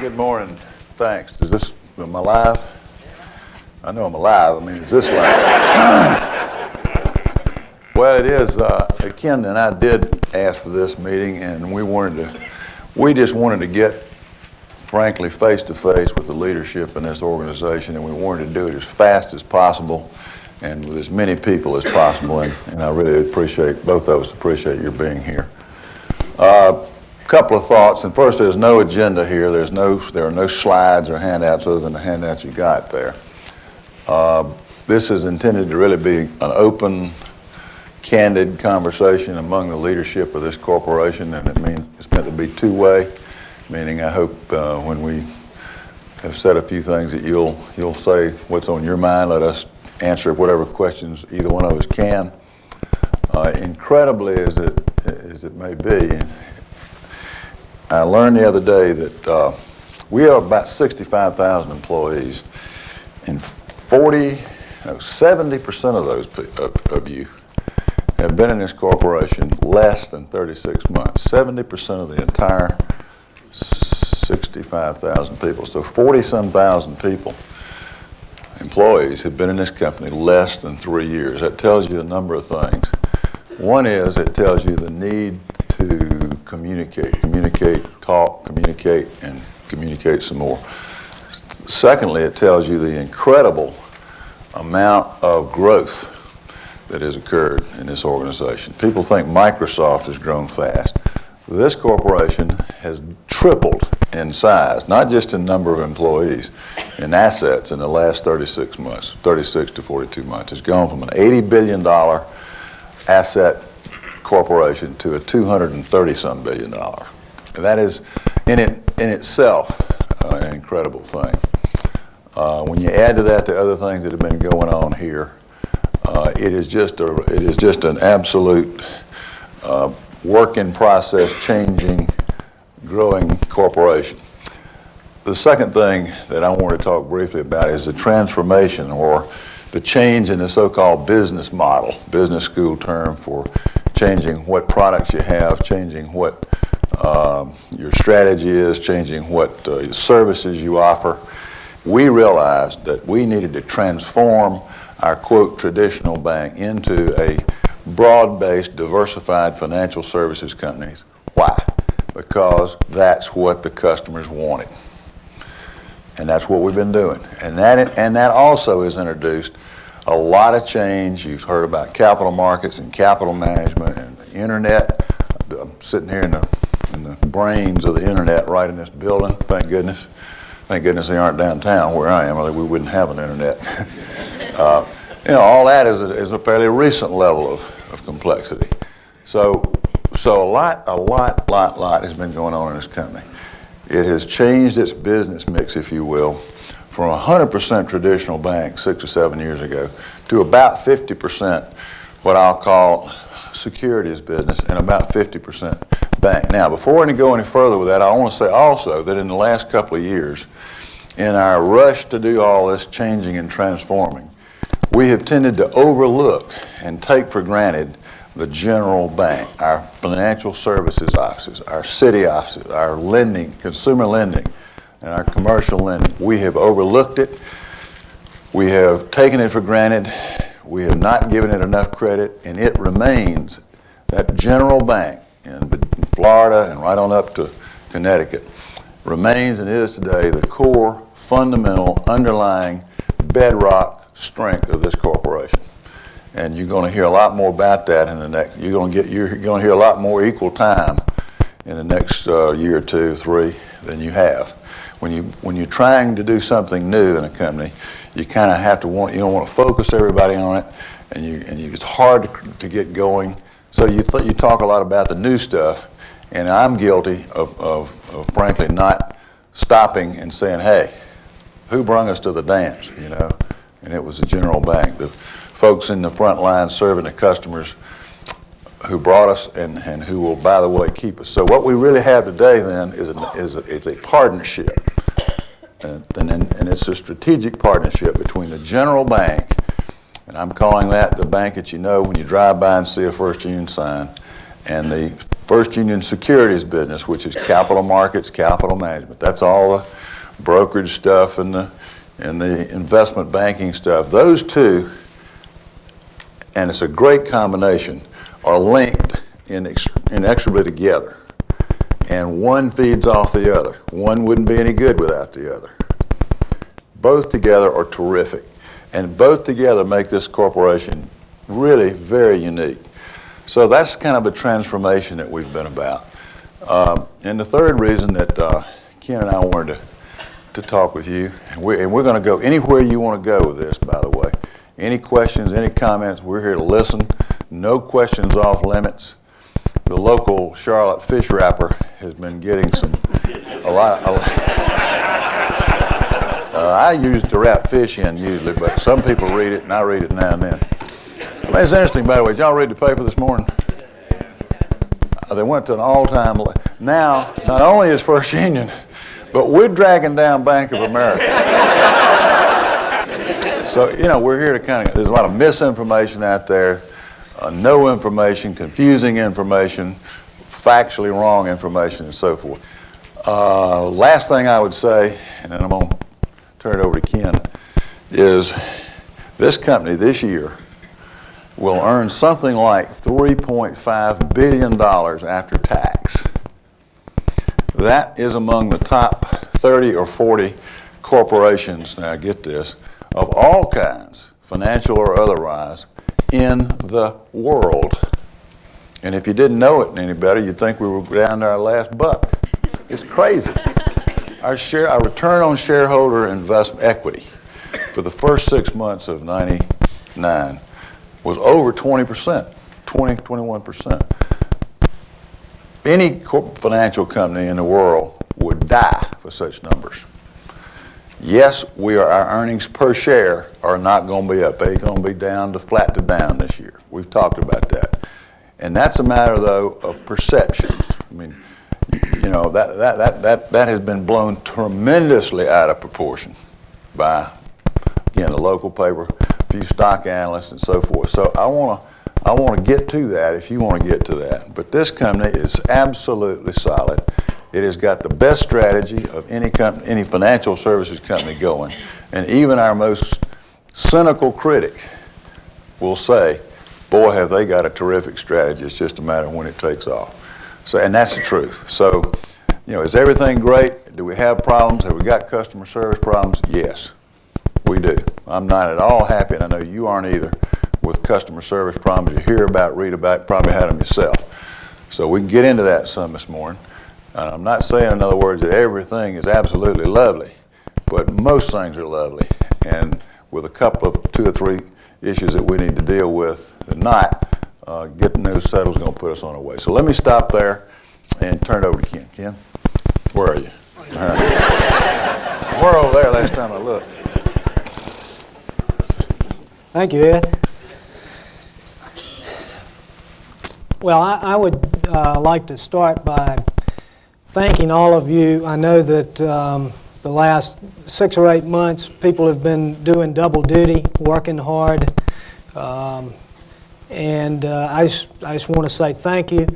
Good morning. Thanks. Am I live? I know I'm alive. I mean, is this live? Well, it is. Ken and I did ask for this meeting, and we just wanted to get, frankly, face to face with the leadership in this organization, and we wanted to do it as fast as possible and with as many people as possible. And I really appreciate, both of us appreciate your being here. Couple of thoughts, and first, there's no agenda here. There are no slides or handouts other than the handouts you got there. This is intended to really be an open, candid conversation among the leadership of this corporation, and it's meant to be two-way, meaning I hope when we have said a few things that you'll say what's on your mind. Let us answer whatever questions either one of us can. Incredibly as it may be, I learned the other day that we have about 65,000 employees, and 70% of those of you have been in this corporation less than 36 months. 70% of the entire 65,000 people. So 40-some thousand people, employees, have been in this company less than 3 years. That tells you a number of things. One is it tells you the need to communicate, talk, communicate, and communicate some more. Secondly, it tells you the incredible amount of growth that has occurred in this organization. People think Microsoft has grown fast. This corporation has tripled in size, not just in number of employees, in assets in the last 36 to 42 months. It's gone from an $80 billion asset corporation to a $230-some billion. And that is, in itself, an incredible thing. When you add to that the other things that have been going on here, it is just an absolute work in process, changing, growing corporation. The second thing that I want to talk briefly about is the transformation or the change in the so-called business model, business school term for changing what products you have, changing what your strategy is, changing what services you offer. We realized that we needed to transform our, quote, traditional bank into a broad-based, diversified financial services company. Why? Because that's what the customers wanted. And that's what we've been doing. And that also has introduced a lot of change. You've heard about capital markets and capital management and the internet. I'm sitting here in the brains of the internet right in this building. Thank goodness. Thank goodness they aren't downtown where I am, or we wouldn't have an internet. All that is a fairly recent level of complexity. So a lot has been going on in this company. It has changed its business mix, if you will, from 100% traditional bank 6 or 7 years ago to about 50% what I'll call securities business and about 50% bank. Now, before I go any further with that, I want to say also that in the last couple of years, in our rush to do all this changing and transforming, we have tended to overlook and take for granted the general bank, our financial services offices, our city offices, our lending, consumer lending, and our commercial lending. We have overlooked it. We have taken it for granted. We have not given it enough credit, and it remains that general bank in Florida and right on up to Connecticut remains and is today the core, fundamental, underlying bedrock strength of this corporation. And you're going to hear a lot more about that in the next. You're going to hear a lot more equal time in the next year or two, 3 than you have. When you're trying to do something new in a company, you kind of have to you don't want to focus everybody on it, and it's hard to get going. So you talk a lot about the new stuff, and I'm guilty of frankly not stopping and saying, hey, who brung us to the dance, And it was the general bank, the folks in the front line serving the customers who brought us and who will, by the way, keep us. So what we really have today then is a partnership, and it's a strategic partnership between the general bank, and I'm calling that the bank that you know when you drive by and see a First Union sign, and the First Union Securities business, which is capital markets, capital management. That's all the brokerage stuff and the investment banking stuff. Those two, and it's a great combination, are linked inexorably together. And one feeds off the other. One wouldn't be any good without the other. Both together are terrific. And both together make this corporation really very unique. So that's kind of a transformation that we've been about. And the third reason that Ken and I wanted to talk with you, and we're going to go anywhere you want to go with this, by the way. Any questions, any comments, we're here to listen. No questions off limits. The local Charlotte fish wrapper has been getting a lot. I use to wrap fish in usually, but some people read it, and I read it now and then. It's interesting, by the way. Did y'all read the paper this morning? They went to an all-time. Now, not only is First Union, but we're dragging down Bank of America. So, we're here to there's a lot of misinformation out there, no information, confusing information, factually wrong information, and so forth. Last thing I would say, and then I'm going to turn it over to Ken, is this company this year will earn something like $3.5 billion after tax. That is among the top 30 or 40 corporations, now get this, of all kinds, financial or otherwise, in the world. And if you didn't know it any better, you'd think we were down to our last buck. It's crazy. Our return on shareholder investment equity for the first 6 months of '99 was over 20%, 21%. Any financial company in the world would die for such numbers. Yes, our earnings per share are not going to be up. They're going to be down to flat to down this year. We've talked about that. And that's a matter, though, of perception. I mean, that has been blown tremendously out of proportion by, again, the local paper, a few stock analysts, and so forth. So I want to get to that if you want to get to that. But this company is absolutely solid. It has got the best strategy of any financial services company going. And even our most cynical critic will say, boy, have they got a terrific strategy. It's just a matter of when it takes off. So, and that's the truth. So, is everything great? Do we have problems? Have we got customer service problems? Yes, we do. I'm not at all happy, and I know you aren't either, with customer service problems you hear about, read about, probably had them yourself. So we can get into that some this morning. I'm not saying, in other words, that everything is absolutely lovely, but most things are lovely. And with a couple of 2 or 3 issues that we need to deal with tonight, getting those settled is going to put us on our way. So let me stop there and turn it over to Ken. Ken, where are you? All right. We're over there last time I looked. Thank you, Ed. Well, I would like to start by thanking all of you. I know that the last 6 or 8 months, people have been doing double duty, working hard, and I just want to say thank you.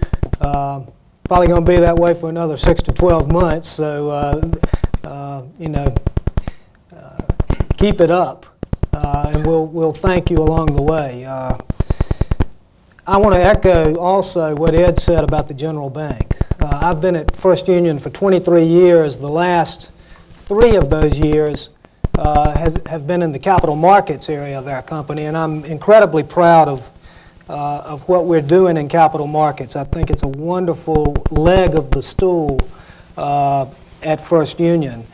Probably going to be that way for another 6 to 12 months, so keep it up, and we'll thank you along the way. I want to echo also what Ed said about the General Bank. I've been at First Union for 23 years. The last 3 of those years have been in the capital markets area of our company, and I'm incredibly proud of what we're doing in capital markets. I think it's a wonderful leg of the stool at First Union.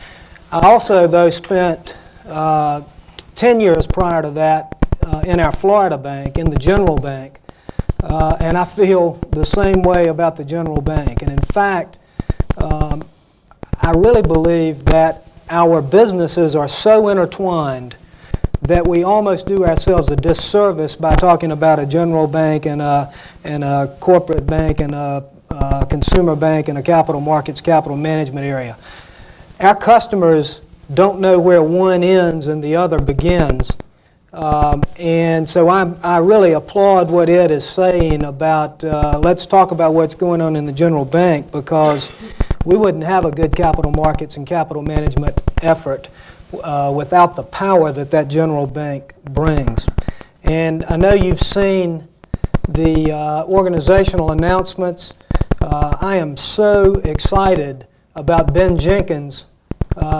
I also, though, spent 10 years prior to that in our Florida bank, in the General Bank, and I feel the same way about the General Bank. And in fact, I really believe that our businesses are so intertwined that we almost do ourselves a disservice by talking about a general bank and a corporate bank and a consumer bank and a capital markets, capital management area. Our customers don't know where one ends and the other begins And so I really applaud what Ed is saying about let's talk about what's going on in the general bank, because we wouldn't have a good capital markets and capital management effort without the power that that general bank brings. And I know you've seen the organizational announcements. I am so excited about Ben Jenkins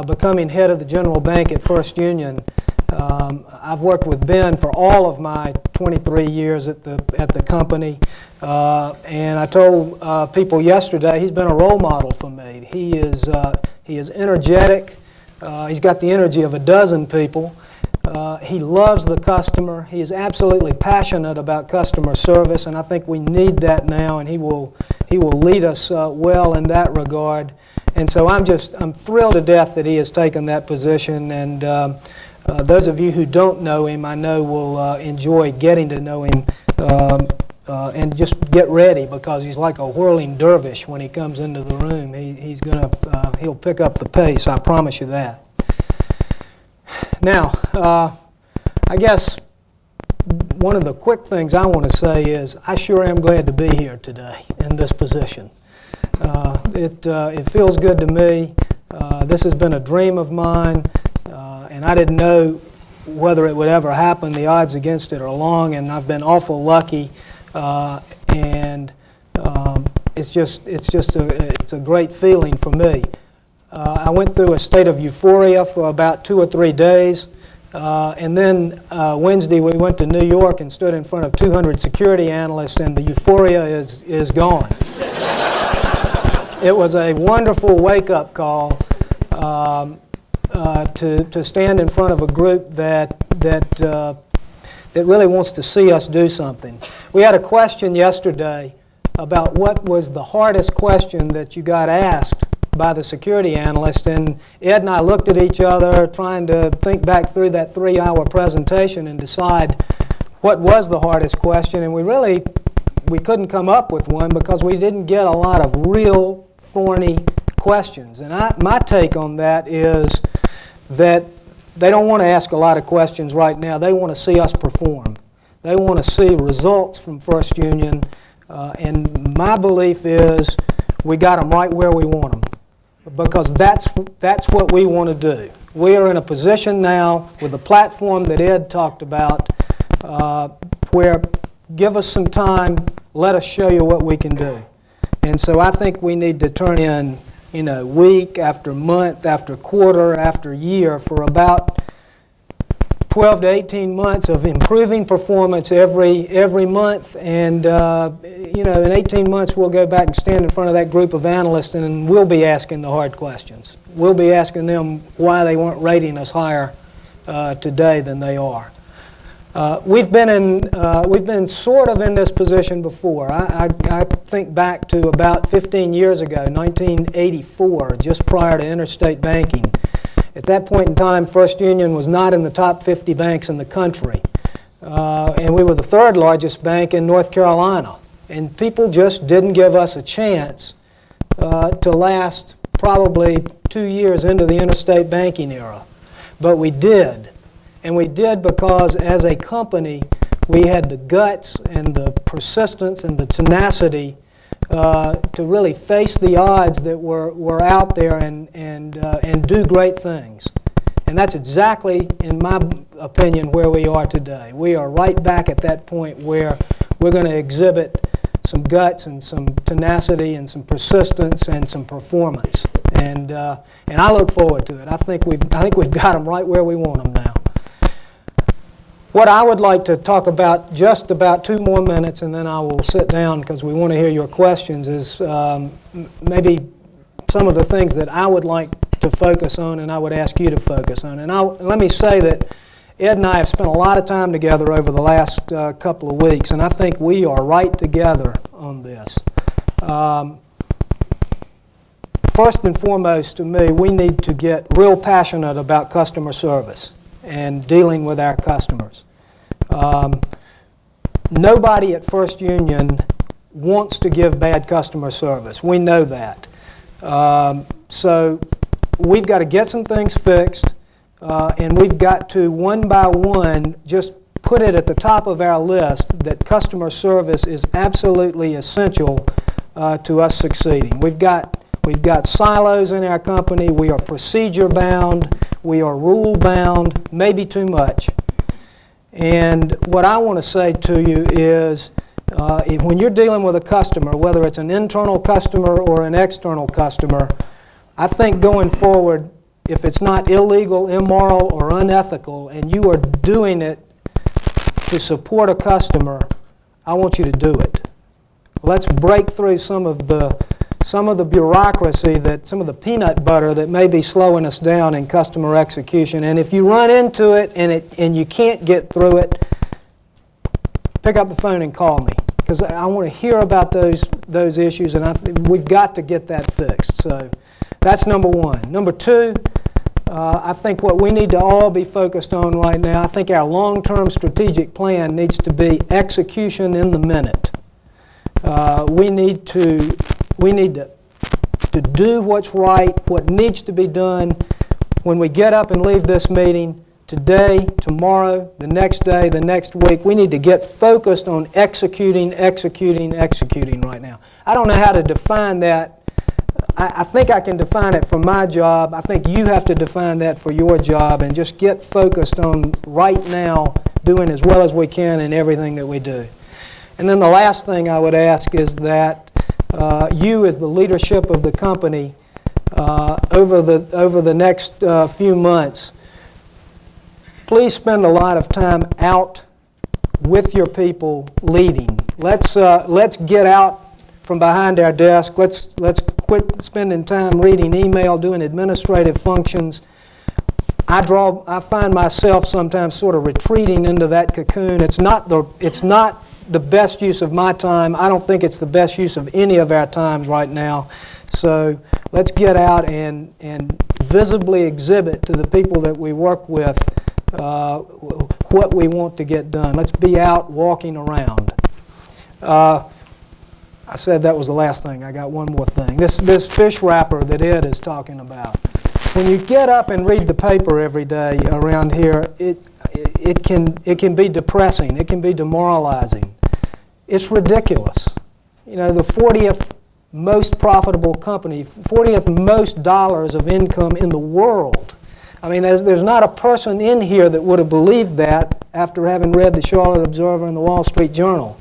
becoming head of the general bank at First Union. I've worked with Ben for all of my 23 years at the company, and I told people yesterday he's been a role model for me. He is energetic. He's got the energy of a dozen people. He loves the customer. He is absolutely passionate about customer service, and I think we need that now, and he will lead us well in that regard. And so I'm thrilled to death that he has taken that position, and those of you who don't know him, I know will enjoy getting to know him, and just get ready, because he's like a whirling dervish when he comes into the room. He'll pick up the pace, I promise you that. Now, I guess one of the quick things I want to say is I sure am glad to be here today in this position. It feels good to me. This has been a dream of mine, and I didn't know whether it would ever happen. The odds against it are long, and I've been awful lucky. And it's a great feeling for me. I went through a state of euphoria for about 2 or 3 days, and then Wednesday we went to New York and stood in front of 200 security analysts, and the euphoria is gone. It was a wonderful wake-up call to stand in front of a group that really wants to see us do something. We had a question yesterday about what was the hardest question that you got asked by the security analyst, and Ed and I looked at each other trying to think back through that 3-hour presentation and decide what was the hardest question, and we couldn't come up with one because we didn't get a lot of real thorny questions. And my take on that is that they don't want to ask a lot of questions right now. They want to see us perform. They want to see results from First Union, and my belief is we got them right where we want them, because that's what we want to do. We are in a position now with the platform that Ed talked about, where give us some time, let us show you what we can do. And so I think we need to turn in, week after month after quarter after year for about 12 to 18 months of improving performance every month, and in 18 months we'll go back and stand in front of that group of analysts, and we'll be asking the hard questions. We'll be asking them why they weren't rating us higher today than they are. We've been sort of in this position before. I think back to about 15 years ago, 1984, just prior to interstate banking. At that point in time, First Union was not in the top 50 banks in the country. And we were the 3rd largest bank in North Carolina. And people just didn't give us a chance to last probably 2 years into the interstate banking era. But we did. And we did because as a company, we had the guts and the persistence and the tenacity to really face the odds that were out there and do great things. And that's exactly, in my opinion, where we are today. We are right back at that point where we're going to exhibit some guts and some tenacity and some persistence and some performance. And I look forward to it. I think we've got them right where we want them now. What I would like to talk about just about 2 more minutes, and then I will sit down because we want to hear your questions, is maybe some of the things that I would like to focus on and I would ask you to focus on. And let me say that Ed and I have spent a lot of time together over the last couple of weeks, and I think we are right together on this. First and foremost, to me, we need to get real passionate about customer service and dealing with our customers. Nobody at First Union wants to give bad customer service. We know that. So we've got to get some things fixed. and we've got to, one by one, just put it at the top of our list that customer service is absolutely essential to us succeeding. We've got silos in our company. We are procedure bound. We are rule bound, maybe too much. And what I want to say to you is, when you're dealing with a customer, whether it's an internal customer or an external customer, I think going forward, if it's not illegal, immoral, or unethical, and you are doing it to support a customer, I want you to do it. Let's break through some of the bureaucracy, some of the peanut butter that may be slowing us down in customer execution. And if you run into it and you can't get through it, pick up the phone and call me, because I want to hear about those issues, and we've got to get that fixed. So that's number one. Number two, I think what we need to all be focused on right now, I think our long-term strategic plan needs to be execution in the minute. We need to do what's right, what needs to be done when we get up and leave this meeting today, tomorrow, the next day, the next week. We need to get focused on executing right now. I don't know how to define that. I think I can define it for my job. I think you have to define that for your job, and just get focused on right now doing as well as we can in everything that we do. And then the last thing I would ask is that you, as the leadership of the company, over the next few months, please spend a lot of time out with your people leading. Let's get out from behind our desk. Let's quit spending time reading email, doing administrative functions. I find myself sometimes sort of retreating into that cocoon. It's not the best use of my time. I don't think it's the best use of any of our times right now. So let's get out and visibly exhibit to the people that we work with what we want to get done. Let's be out walking around. I said that was the last thing. I got one more thing. This fish wrapper that Ed is talking about. When you get up and read the paper every day around here, it can be depressing. It can be demoralizing. It's ridiculous. You know, the 40th most profitable company, 40th most dollars of income in the world. I mean, there's not a person in here that would have believed that after having read the Charlotte Observer and the Wall Street Journal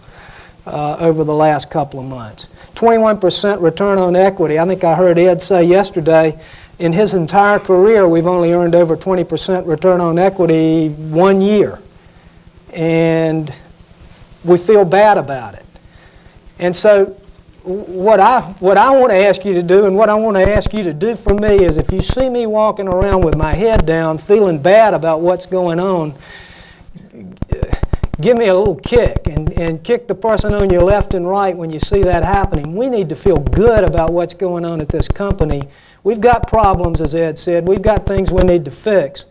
over the last couple of months. 21% return on equity. I think I heard Ed say yesterday, in his entire career, we've only earned over 20% return on equity 1 year. And we feel bad about it. And so what I want to ask you to do, and what I want to ask you to do for me, is if you see me walking around with my head down, feeling bad about what's going on, give me a little kick and kick the person on your left and right when you see that happening. We need to feel good about what's going on at this company. We've got problems, as Ed said. We've got things we need to fix.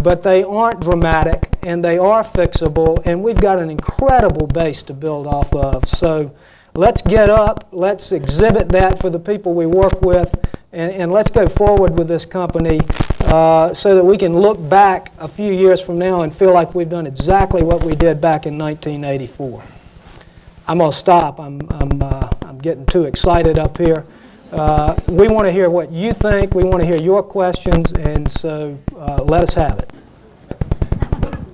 But they aren't dramatic, and they are fixable, and we've got an incredible base to build off of. So let's get up, let's exhibit that for the people we work with, and let's go forward with this company so that we can look back a few years from now and feel like we've done exactly what we did back in 1984. I'm going to stop. I'm getting too excited up here. We want to hear what you think. We want to hear your questions, and so let us have it.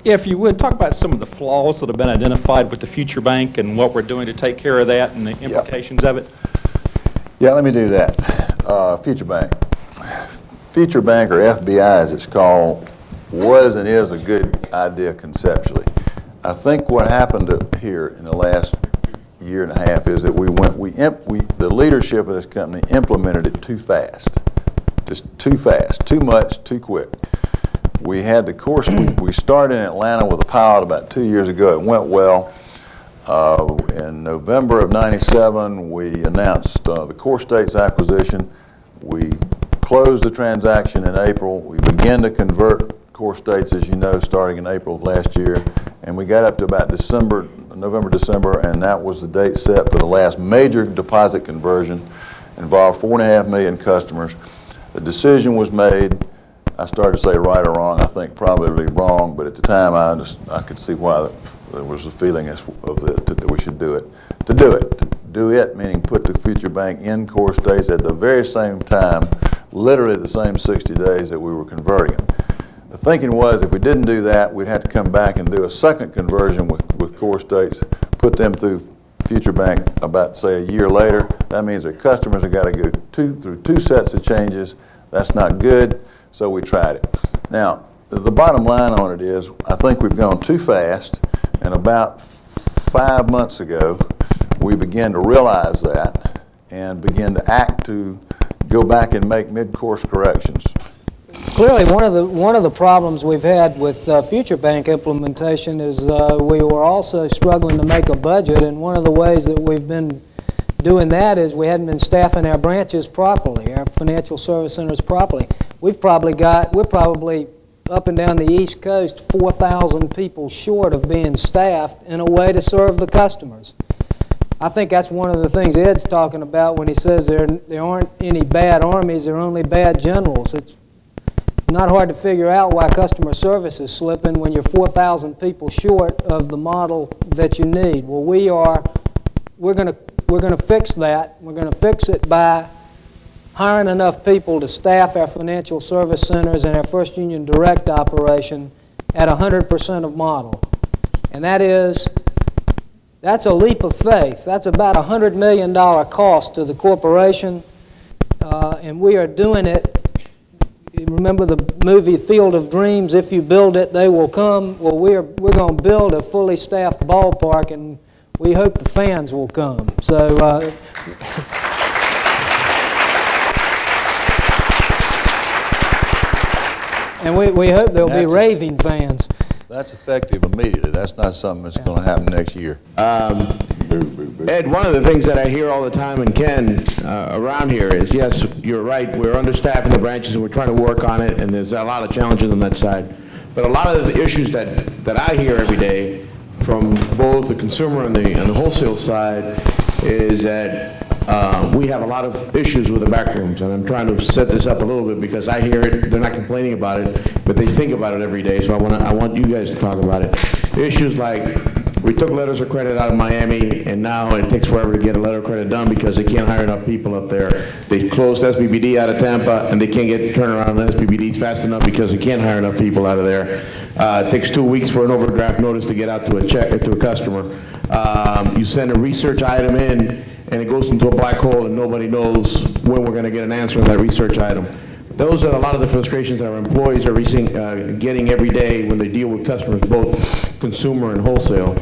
If you would, talk about some of the flaws that have been identified with the Future Bank and what we're doing to take care of that and the implications of it. Yeah, let me do that. Future Bank. Future Bank, or FBI as it's called, was and is a good idea conceptually. I think what happened here in the last year and a half is that the leadership of this company implemented it too fast. Just too fast, too much, too quick. We had the course, we started in Atlanta with a pilot about 2 years ago. It went well. In November of '97, we announced the Core States acquisition. We closed the transaction in April. We began to convert Core States, as you know, starting in April of last year. And we got up to about November, December, and that was the date set for the last major deposit conversion. Involved 4.5 million customers. The decision was made I started to say right or wrong. I think probably wrong, but at the time I could see why there was a feeling of it, that we should do it. To do it, meaning put the future bank in core states at the very same time, literally the same 60 days that we were converting it. The thinking was if we didn't do that, we'd have to come back and do a second conversion with core states, put them through future bank about, say, a year later. That means their customers have got to go through two sets of changes. That's not good, so we tried it. Now, the bottom line on it is I think we've gone too fast, and about 5 months ago, we began to realize that and begin to act to go back and make mid-course corrections. Clearly, one of the problems we've had with future bank implementation is we were also struggling to make a budget, and one of the ways that we've been doing that is we hadn't been staffing our branches properly, our financial service centers properly. We're probably up and down the East Coast 4,000 people short of being staffed in a way to serve the customers. I think that's one of the things Ed's talking about when he says there aren't any bad armies, there are only bad generals. It's not hard to figure out why customer service is slipping when you're 4,000 people short of the model that you need. Well, we're going to fix that. We're going to fix it by hiring enough people to staff our financial service centers and our First Union Direct operation at 100% of model. And that's a leap of faith. That's about a $100 million cost to the corporation, and we are doing it. Remember the movie Field of Dreams, if you build it, they will come. Well, we're going to build a fully staffed ballpark, and we hope the fans will come. So, and we hope there'll be raving fans. That's effective immediately. That's not something that's going to happen next year. Ed, one of the things that I hear all the time, and Ken, around here is, yes, you're right, we're understaffed in the branches and we're trying to work on it, and there's a lot of challenges on that side. But a lot of the issues that I hear every day from both the consumer and the wholesale side is that we have a lot of issues with the back rooms, and I'm trying to set this up a little bit because I hear it, they're not complaining about it, but they think about it every day, so I want you guys to talk about it. Issues like, we took letters of credit out of Miami, and now it takes forever to get a letter of credit done because they can't hire enough people up there. They closed SBBD out of Tampa, and they can't get turnaround on SBBDs fast enough because they can't hire enough people out of there. It takes 2 weeks for an overdraft notice to get out to a customer. You send a research item in, and it goes into a black hole, and nobody knows when we're going to get an answer on that research item. Those are a lot of the frustrations that our employees are getting every day when they deal with customers, both consumer and wholesale.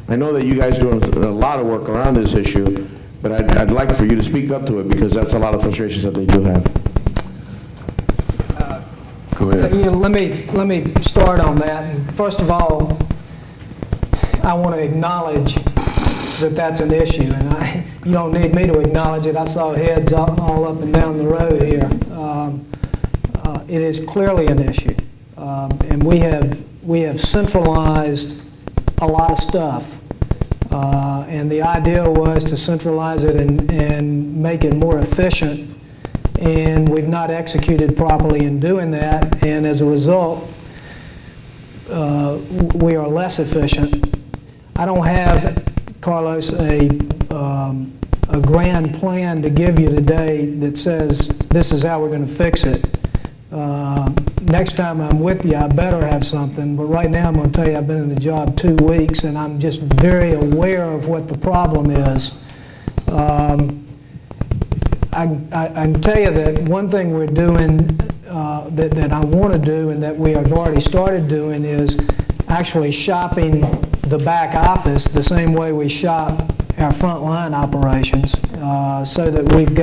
I know that you guys are doing a lot of work around this issue, but I'd like for you to speak up to it because that's a lot of frustrations that they do have. Go ahead. Let me start on that. And first of all, I want to acknowledge that that's an issue, and you don't need me to acknowledge it. I saw heads all up and down the road here. It is clearly an issue, and we have centralized a lot of stuff, and the idea was to centralize it and make it more efficient, and we've not executed properly in doing that, and as a result, we are less efficient. I don't have, Carlos, a grand plan to give you today that says this is how we're going to fix it. Next time I'm with you, I better have something, but right now I'm going to tell you I've been in the job 2 weeks and I'm just very aware of what the problem is. I can tell you that one thing we're doing that I want to do and that we have already started doing is actually shopping the back office the same way we shop our frontline operations, so that we've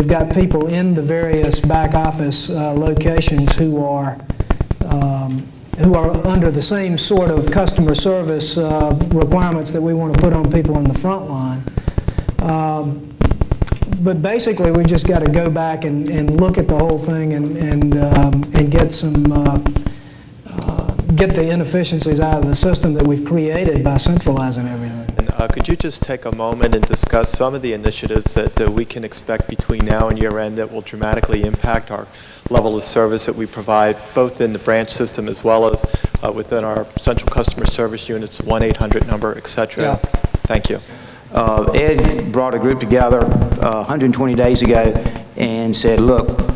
got people in the various back office locations who are under the same sort of customer service requirements that we want to put on people in the front line. But basically, we just got to go back and look at the whole thing and get some get the inefficiencies out of the system that we've created by centralizing everything. And could you just take a moment and discuss some of the initiatives that we can expect between now and year end that will dramatically impact our level of service that we provide, both in the branch system as well as within our central customer service units, 1-800 number, et cetera? Yeah. Thank you. Ed brought a group together 120 days ago and said, look,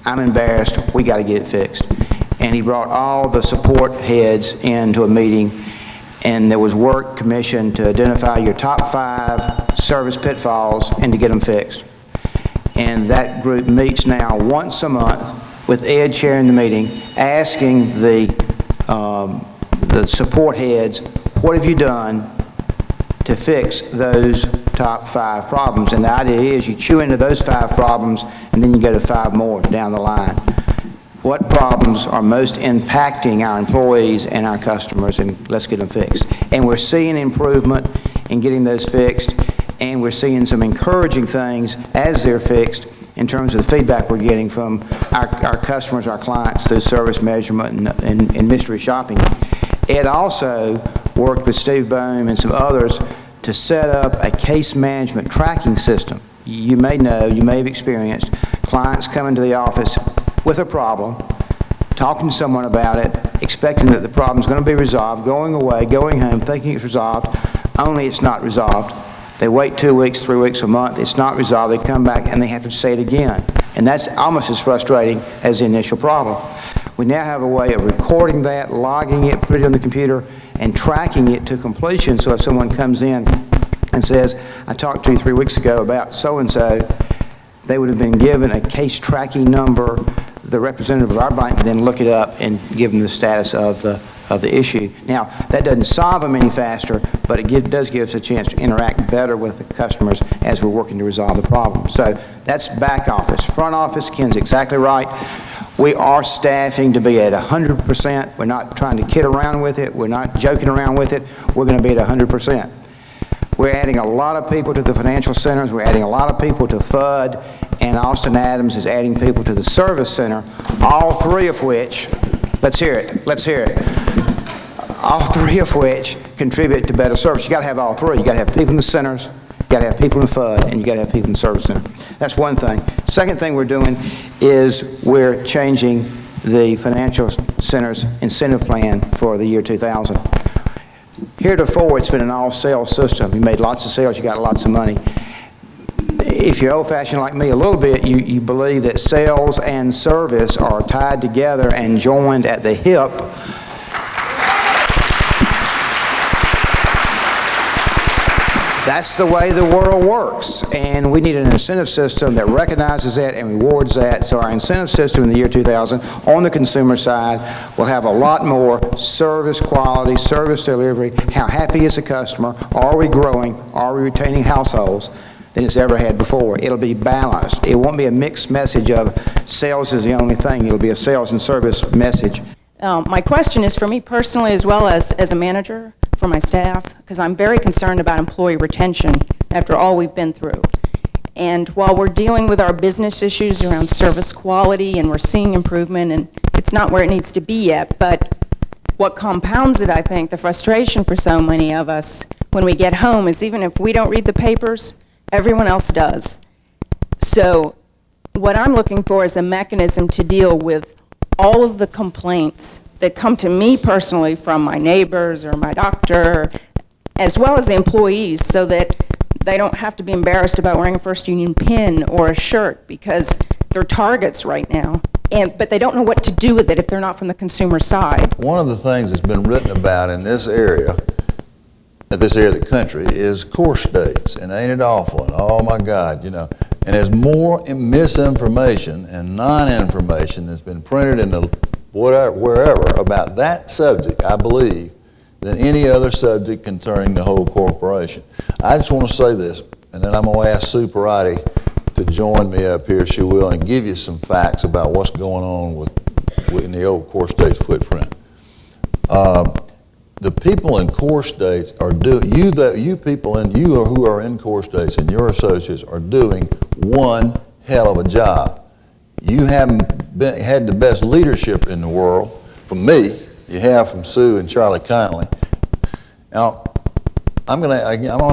I'm embarrassed, we got to get it fixed. And he brought all the support heads into a meeting, and there was work commissioned to identify your top 5 service pitfalls and to get them fixed. And that group meets now once a month with Ed chairing the meeting, asking the support heads, what have you done to fix those top 5 problems? And the idea is you chew into those 5 problems and then you go to 5 more down the line. What problems are most impacting our employees and our customers, and let's get them fixed. And we're seeing improvement in getting those fixed, and we're seeing some encouraging things as they're fixed in terms of the feedback we're getting from our customers, our clients, through service measurement and mystery shopping. Ed also worked with Steve Boehm and some others to set up a case management tracking system. You may know, you may have experienced clients coming to the office with a problem, talking to someone about it, expecting that the problem's going to be resolved, going away, going home, thinking it's resolved, only it's not resolved. They wait 2 weeks, 3 weeks, a month, it's not resolved, they come back and they have to say it again. And that's almost as frustrating as the initial problem. We now have a way of recording that, logging it, putting it on the computer, and tracking it to completion, so if someone comes in and says, I talked to you 3 weeks ago about so-and-so, they would have been given a case tracking number. The representative of our bank would then look it up and give them the status of the issue. Now, that doesn't solve them any faster, but it does give us a chance to interact better with the customers as we're working to resolve the problem. So that's back office. Front office, Ken's exactly right. We are staffing to be at 100%. We're not trying to kid around with it. We're not joking around with it. We're going to be at 100%. We're adding a lot of people to the financial centers. We're adding a lot of people to FUD, and Austin Adams is adding people to the service center, all 3 of which, let's hear it, all 3 of which contribute to better service. You got to have all 3. You got to have people in the centers, you got to have people in FUD, and you got to have people in the service center. That's one thing. Second thing we're doing is we're changing the financial center's incentive plan for the year 2000. Heretofore, it's been an all-sales system. You made lots of sales, you got lots of money. If you're old-fashioned like me a little bit, you believe that sales and service are tied together and joined at the hip. That's the way the world works, and we need an incentive system that recognizes that and rewards that. So our incentive system in the year 2000 on the consumer side will have a lot more service quality, service delivery, how happy is the customer, are we growing, are we retaining households, than it's ever had before. It'll be balanced. It won't be a mixed message of sales is the only thing. It'll be a sales and service message. My question is for me personally as well as a manager, for my staff, because I'm very concerned about employee retention after all we've been through. And while we're dealing with our business issues around service quality and we're seeing improvement, and it's not where it needs to be yet, but what compounds it, I think, the frustration for so many of us when we get home is even if we don't read the papers, everyone else does. So what I'm looking for is a mechanism to deal with all of the complaints that come to me personally from my neighbors or my doctor, as well as the employees, so that they don't have to be embarrassed about wearing a First Union pin or a shirt because they're targets right now. But they don't know what to do with it if they're not from the consumer side. One of the things that's been written about in this area of the country is core states, and ain't it awful, and oh my God, you know. And there's more misinformation and non-information that's been printed in the wherever about that subject, I believe, than any other subject concerning the whole corporation. I just want to say this, and then I'm going to ask Sue Perotti to join me up here, she will, and give you some facts about what's going on in the old core states footprint. The people in core states are you people who are in core states and your associates are doing one hell of a job. You haven't had the best leadership in the world from me. You have from Sue and Charlie Connolly. Now, I'm gonna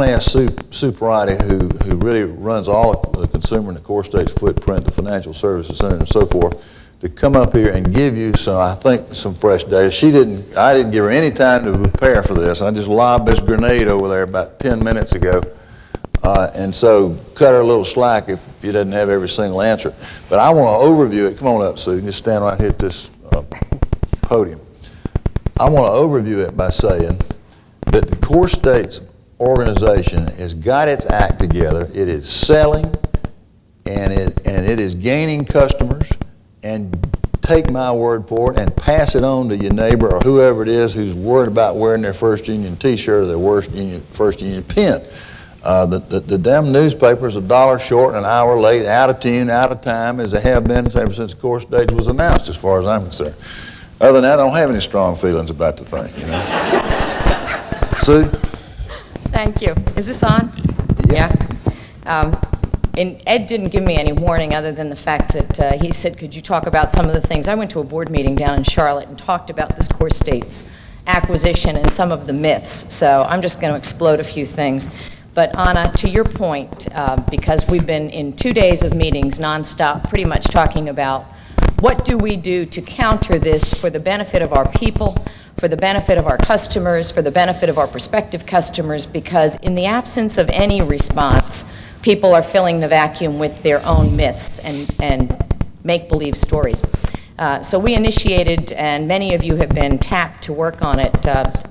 ask Sue Parati, who really runs all of the consumer and the Core States footprint, the financial services center and so forth, to come up here and give you some fresh data. I didn't give her any time to prepare for this. I just lobbed this grenade over there about 10 minutes ago. And so cut her a little slack if you didn't have every single answer. But I want to overview it. Come on up, Sue. Just stand right here at this podium. I want to overview it by saying that the Core States organization has got its act together. It is selling, and it is gaining customers. And take my word for it and pass it on to your neighbor or whoever it is who's worried about wearing their First Union T-shirt or their First Union pin. The damn newspaper's $1 short, an hour late, out of tune, out of time, as they have been ever since the Core States was announced, as far as I'm concerned. Other than that, I don't have any strong feelings about the thing, you know. Sue? Thank you. Is this on? Yeah. And Ed didn't give me any warning other than the fact that he said, could you talk about some of the things? I went to a board meeting down in Charlotte and talked about this Core States acquisition and some of the myths. So I'm just going to explode a few things. But Anna, to your point, because we've been in 2 days of meetings nonstop, pretty much talking about what do we do to counter this for the benefit of our people, for the benefit of our customers, for the benefit of our prospective customers, because in the absence of any response, people are filling the vacuum with their own myths and make-believe stories. So we initiated, and many of you have been tapped to work on it,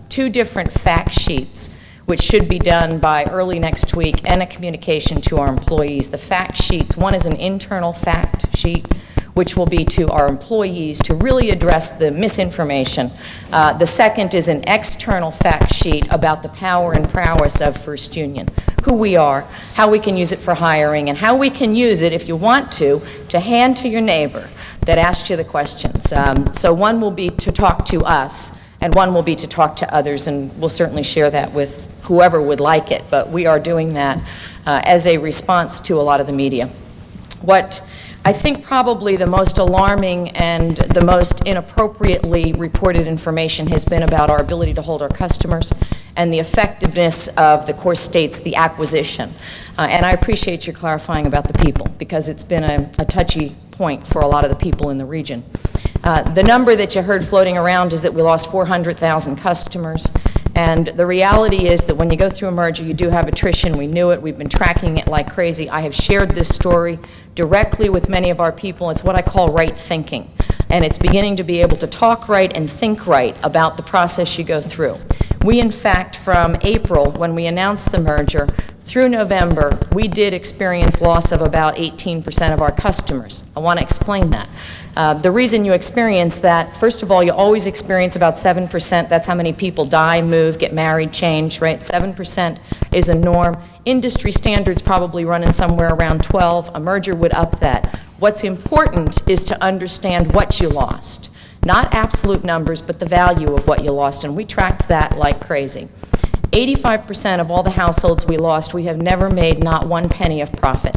2 different fact sheets, which should be done by early next week, and a communication to our employees. The fact sheets, one is an internal fact sheet, which will be to our employees to really address the misinformation. The second is an external fact sheet about the power and prowess of First Union, who we are, how we can use it for hiring, and how we can use it, if you want to hand to your neighbor that asked you the questions. So one will be to talk to us, and one will be to talk to others, and we'll certainly share that with whoever would like it, but we are doing that as a response to a lot of the media. What I think probably the most alarming and the most inappropriately reported information has been about our ability to hold our customers and the effectiveness of the Core States, the acquisition. And I appreciate your clarifying about the people, because it's been a touchy point for a lot of the people in the region. The number that you heard floating around is that we lost 400,000 customers. And the reality is that when you go through a merger, you do have attrition. We knew it. We've been tracking it like crazy. I have shared this story directly with many of our people. It's what I call right thinking. And it's beginning to be able to talk right and think right about the process you go through. We, in fact, from April, when we announced the merger, through November, we did experience loss of about 18% of our customers. I want to explain that. The reason you experience that, first of all, you always experience about 7%. That's how many people die, move, get married, change, right? 7% is a norm. Industry standards probably running somewhere around 12. A merger would up that. What's important is to understand what you lost. Not absolute numbers, but the value of what you lost, and we tracked that like crazy. 85% of all the households we lost, we have never made not 1 penny of profit.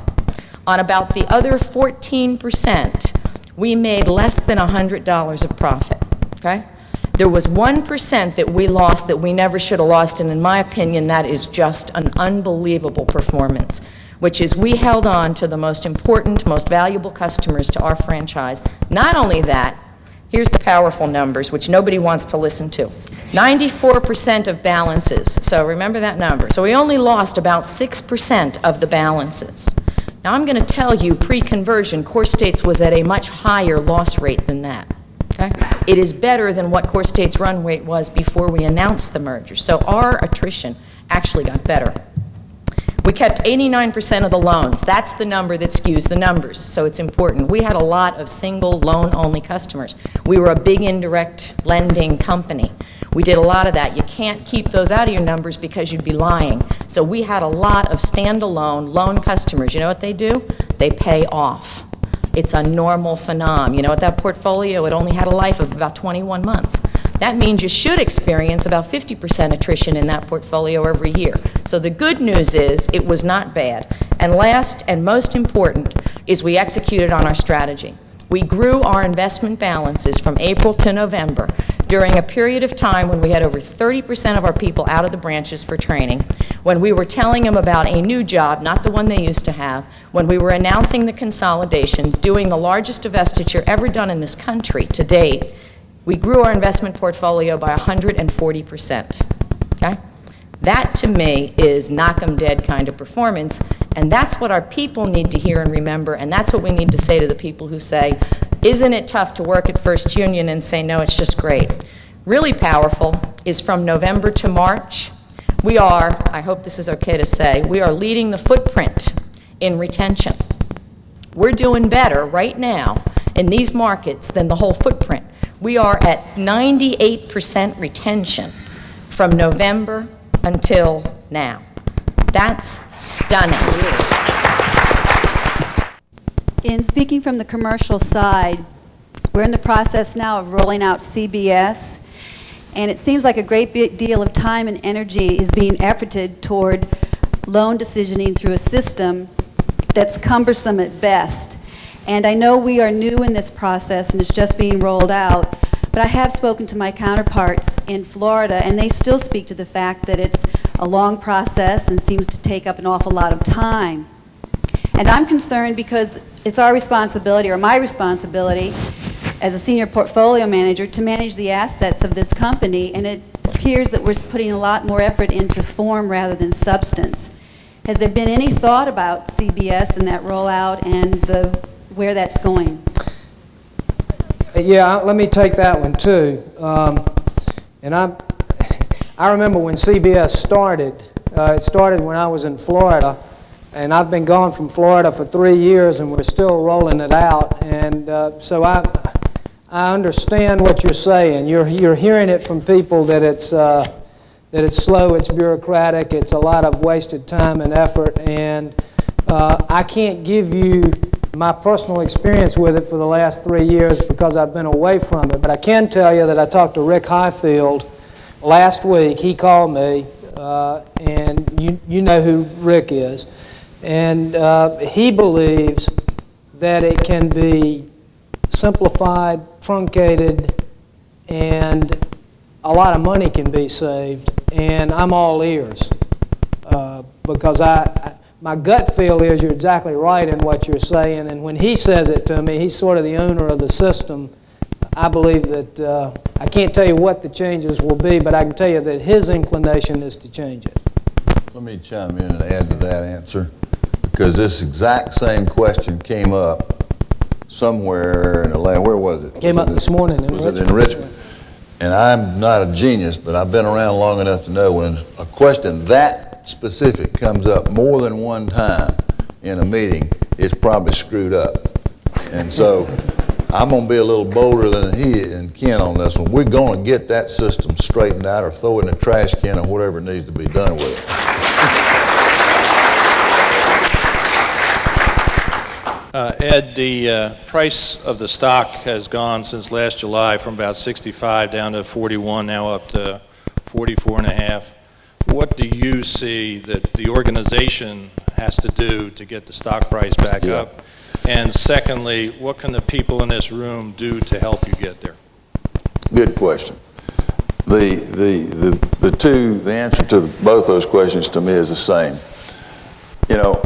On about the other 14%, we made less than $100 of profit, okay? There was 1% that we lost that we never should have lost, and in my opinion, that is just an unbelievable performance, which is we held on to the most important, most valuable customers to our franchise. Not only that, here's the powerful numbers, which nobody wants to listen to. 94% of balances, so remember that number. So we only lost about 6% of the balances. Now I'm going to tell you, pre-conversion, Core States was at a much higher loss rate than that. Okay? It is better than what Core States' run rate was before we announced the merger. So our attrition actually got better. We kept 89% of the loans. That's the number that skews the numbers, so it's important. We had a lot of single loan-only customers. We were a big indirect lending company. We did a lot of that. You can't keep those out of your numbers because you'd be lying. So we had a lot of standalone loan customers. You know what they do? They pay off. It's a normal phenomenon. You know what, that portfolio, it only had a life of about 21 months. That means you should experience about 50% attrition in that portfolio every year. So the good news is it was not bad. And last and most important is we executed on our strategy. We grew our investment balances from April to November during a period of time when we had over 30% of our people out of the branches for training, when we were telling them about a new job, not the one they used to have, when we were announcing the consolidations, doing the largest divestiture ever done in this country to date, we grew our investment portfolio by 140%, okay? That, to me, is knock 'em dead kind of performance, and that's what our people need to hear and remember, and that's what we need to say to the people who say, isn't it tough to work at First Union, and say, no, it's just great. Really powerful is from November to March, we are, I hope this is okay to say, we are leading the footprint in retention. We're doing better right now in these markets than the whole footprint. We are at 98% retention from November until now. That's stunning. In speaking from the commercial side, we're in the process now of rolling out CBS, and it seems like a great big deal of time and energy is being efforted toward loan decisioning through a system that's cumbersome at best. And I know we are new in this process and it's just being rolled out, but I have spoken to my counterparts in Florida, and they still speak to the fact that it's a long process and seems to take up an awful lot of time. And I'm concerned because it's our responsibility, or my responsibility, as a senior portfolio manager, to manage the assets of this company, and it appears that we're putting a lot more effort into form rather than substance. Has there been any thought about CBS and that rollout and where that's going? Yeah, let me take that one too. And I remember when CBS started. It started when I was in Florida, and I've been gone from Florida for 3 years, and we're still rolling it out. And so I understand what you're saying. You're hearing it from people that it's slow, it's bureaucratic, it's a lot of wasted time and effort, and I can't give you my personal experience with it for the last 3 years because I've been away from it. But I can tell you that I talked to Rick Highfield last week. He called me, and you know who Rick is. And he believes that it can be simplified, truncated, and a lot of money can be saved. And I'm all ears because my gut feel is you're exactly right in what you're saying, and when he says it to me, he's sort of the owner of the system. I believe that, I can't tell you what the changes will be, but I can tell you that his inclination is to change it. Let me chime in and add to that answer, because this exact same question came up somewhere in Atlanta. Where was it? Came up this morning in Richmond. Was it in Richmond? And I'm not a genius, but I've been around long enough to know when a question that specific comes up more than one time in a meeting, it's probably screwed up. And so I'm going to be a little bolder than he and Ken on this one. We're going to get that system straightened out or throw it in a trash can or whatever needs to be done with it. Ed, the price of the stock has gone since last July from about 65 down to 41, now up to 44.5. What do you see that the organization has to do to get the stock price back up? And secondly, what can the people in this room do to help you get there? Good question. The answer to both those questions to me is the same. You know,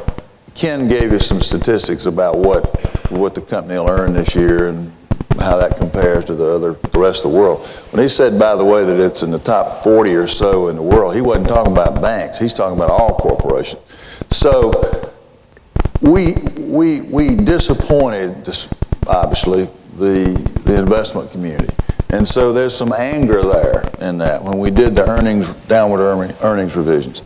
Ken gave you some statistics about what the company will earn this year and how that compares to the rest of the world. When he said, by the way, that it's in the top 40 or so in the world, he wasn't talking about banks. He's talking about all corporations. So we disappointed, obviously, the investment community. And so there's some anger there in that when we did the downward earnings revisions.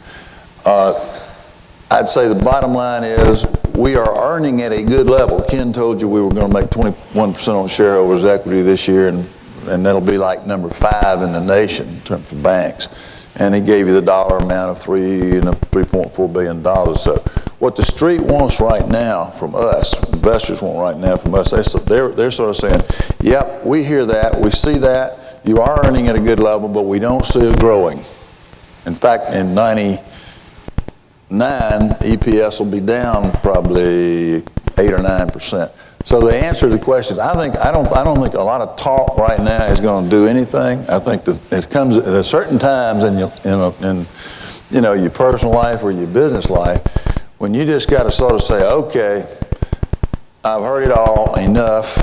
I'd say the bottom line is we are earning at a good level. Ken told you we were going to make 21% on shareholders' equity this year, and that'll be like number 5 in the nation in terms of banks. And he gave you the dollar amount of $3.4 billion. So what the street wants right now from us, investors want right now from us, they're sort of saying, yep, we hear that, we see that, you are earning at a good level, but we don't see it growing. In fact, in 99, EPS will be down probably 8 or 9%. So the answer to the question is, I don't think a lot of talk right now is going to do anything. I think that it comes at certain times in your personal life or your business life when you just got to sort of say, okay, I've heard it all, enough,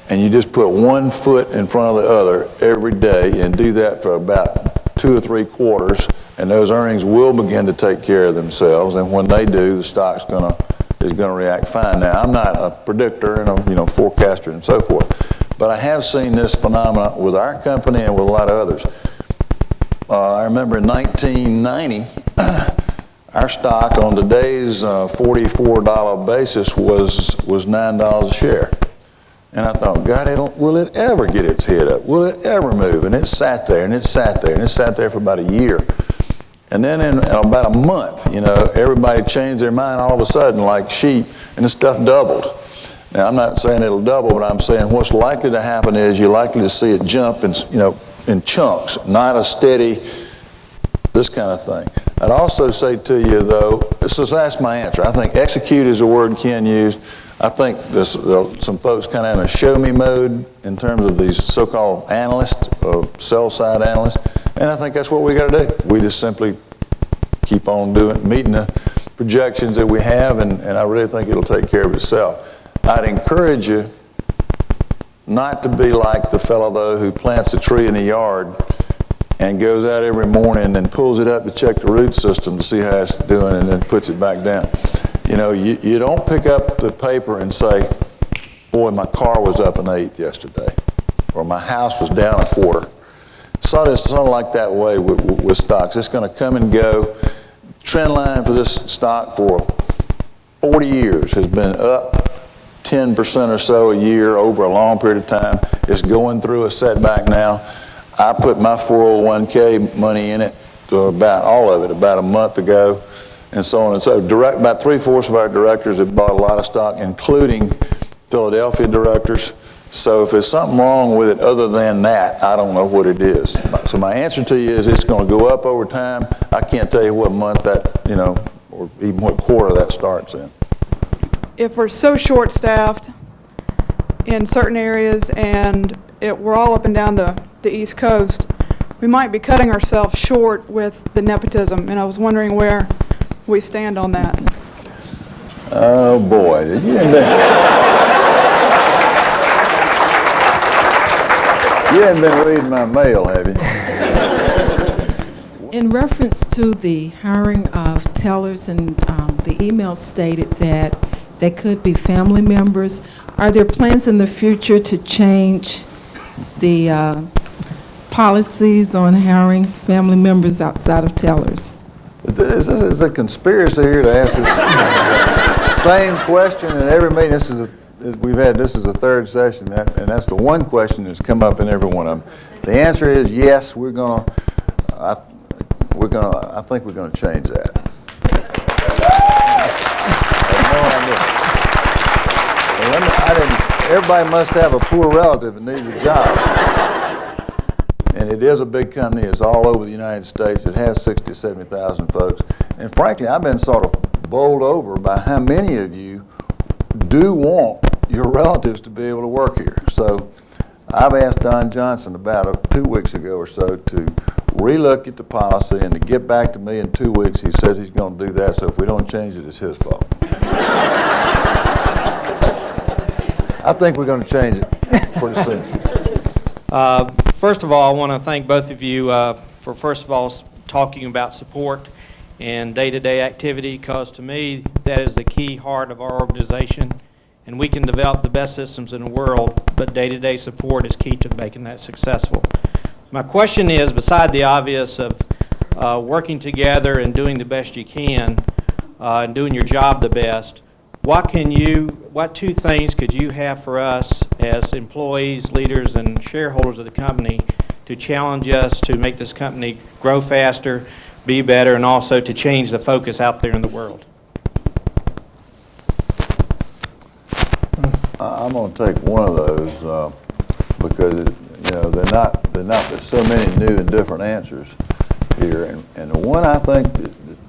and you just put one foot in front of the other every day and do that for about 2 or 3 quarters, and those earnings will begin to take care of themselves. And when they do, the stock's is going to react fine. Now, I'm not a predictor and a forecaster and so forth, but I have seen this phenomenon with our company and with a lot of others. I remember in 1990, our stock on today's $44 basis was $9 a share. And I thought, God, will it ever get its head up? Will it ever move? And it sat there, and it sat there, and it sat there for about a year. And then in about a month, everybody changed their mind all of a sudden like sheep, and the stuff doubled. Now, I'm not saying it'll double, but I'm saying what's likely to happen is you're likely to see it jump in chunks, not a steady, this kind of thing. I'd also say to you, though, that's my answer. I think execute is a word Ken used. I think there's some folks kind of in a show-me mode in terms of these so-called analysts, or sell-side analysts, and I think that's what we got to do. We just simply keep on meeting the projections that we have, and I really think it'll take care of itself. I'd encourage you not to be like the fellow, though, who plants a tree in the yard and goes out every morning and pulls it up to check the root system to see how it's doing and then puts it back down. You don't pick up the paper and say, boy, my car was up 1/8 yesterday, or my house was down 1/4. So it's sort of like that way with stocks. It's going to come and go. Trend line for this stock for 40 years has been up 10% or so a year over a long period of time. It's going through a setback now. I put my 401k money in it, about all of it, about a month ago, and so on and so. About 3/4 of our directors have bought a lot of stock, including Philadelphia directors. So if there's something wrong with it other than that, I don't know what it is. So my answer to you is it's going to go up over time. I can't tell you what month that, or even what quarter that starts in. If we're so short-staffed in certain areas and we're all up and down the East Coast, we might be cutting ourselves short with the nepotism, and I was wondering where we stand on that. Oh boy, did you haven't been reading my mail, have you? In reference to the hiring of tellers, and the email stated that they could be family members, are there plans in the future to change the policies on hiring family members outside of tellers? This is a conspiracy here to ask this same question in every meeting. This is the third session, and that's the one question that's come up in every one of them. The answer is yes. I think we're gonna change that. Everybody must have a poor relative that needs a job. And it is a big company. It's all over the United States. It has 60,000 to 70,000 folks. And frankly, I've been sort of bowled over by how many of you do want your relatives to be able to work here. So I've asked Don Johnson about 2 weeks ago or so to relook at the policy and to get back to me in 2 weeks. He says he's going to do that, so if we don't change it, it's his fault. I think we're going to change it pretty soon. First of all, I want to thank both of you for, first of all, talking about support and day-to-day activity, because to me, that is the key heart of our organization. And we can develop the best systems in the world, but day-to-day support is key to making that successful. My question is, beside the obvious of working together and doing the best you can and doing your job the best, what 2 things could you have for us as employees, leaders, and shareholders of the company to challenge us to make this company grow faster, be better, and also to change the focus out there in the world? I'm going to take one of those because there's so many new and different answers here, and the one I think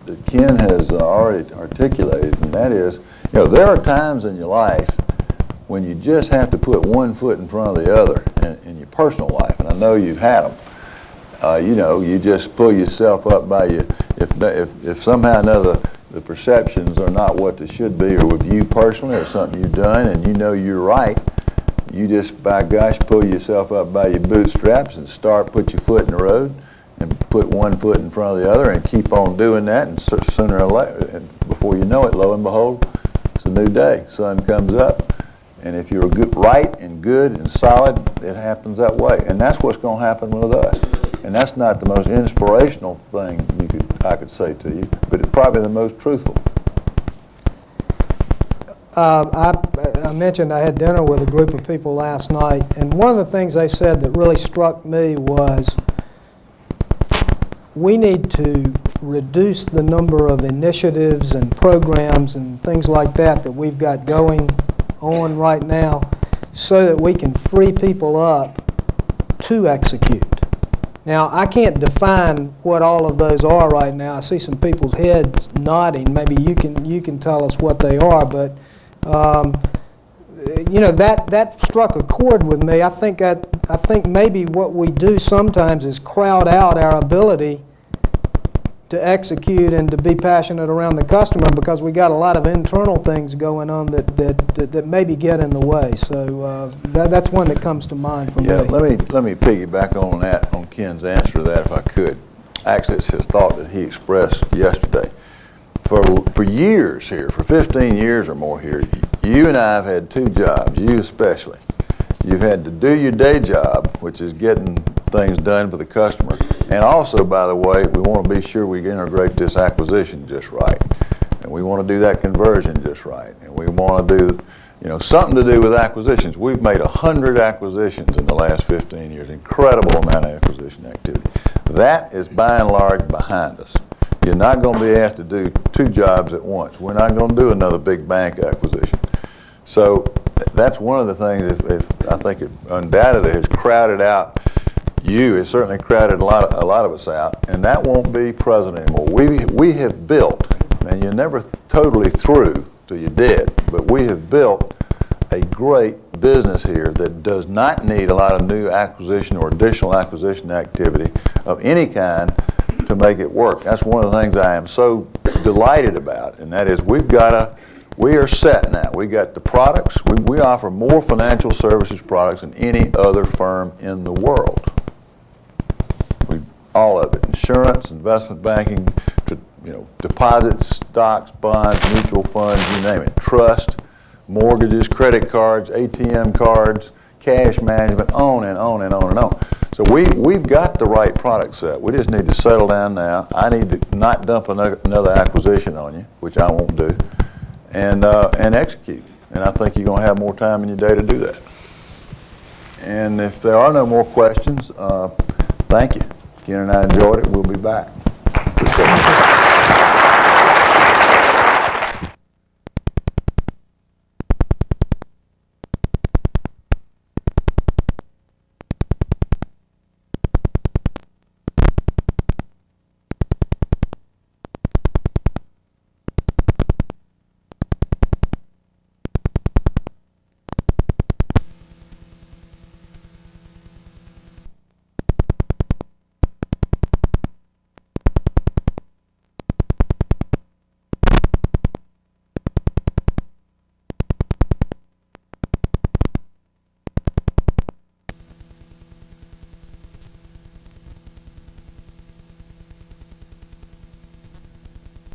that Ken has already articulated, and that is, there are times in your life when you just have to put one foot in front of the other in your personal life, and I know you've had them, you know, you just pull yourself up by your, if somehow or another the perceptions are not what they should be, or with you personally, or something you've done, and you know you're right, you just, by gosh, pull yourself up by your bootstraps and put your foot in the road, and put one foot in front of the other, and keep on doing that, and sooner or later, and before you know it, lo and behold, it's a new day. Sun comes up, and if you're right and good and solid, it happens that way. And that's what's going to happen with us. And that's not the most inspirational thing I could say to you, but it's probably the most truthful. I mentioned I had dinner with a group of people last night, and one of the things they said that really struck me was we need to reduce the number of initiatives and programs and things like that we've got going on right now so that we can free people up to execute. Now, I can't define what all of those are right now. I see some people's heads nodding. Maybe you can tell us what they are, but you know, that struck a chord with me. I think maybe what we do sometimes is crowd out our ability to execute and to be passionate around the customer because we got a lot of internal things going on that maybe get in the way. So that's one that comes to mind for me. Yeah, let me piggyback on that, on Ken's answer to that, if I could. Actually, it's his thought that he expressed yesterday. For years here, for 15 years or more here, you and I have had two jobs, you especially. You've had to do your day job, which is getting things done for the customer. And also, by the way, we want to be sure we integrate this acquisition just right. And we want to do that conversion just right. And we want to do, you know, something to do with acquisitions. We've made 100 acquisitions in the last 15 years, incredible amount of acquisition activity. That is by and large behind us. You're not going to be asked to do two jobs at once. We're not going to do another big bank acquisition. So that's one of the things, if I think it undoubtedly has crowded out you. It certainly crowded a lot of us out, and that won't be present anymore. We have built, and you're never totally through till you're dead, but we have built a great business here that does not need a lot of new acquisition or additional acquisition activity of any kind to make it work. That's one of the things I am so delighted about, and that is we are set now. We got the products. We offer more financial services products than any other firm in the world. All of it: insurance, investment banking, you know, deposits, stocks, bonds, mutual funds, you name it, trust, mortgages, credit cards, ATM cards, cash management, on and on and on and on. So we've got the right product set. We just need to settle down now. I need to not dump another acquisition on you, which I won't do, and execute. And I think you're going to have more time in your day to do that. And if there are no more questions, thank you. Ken and I enjoyed it. We'll be back.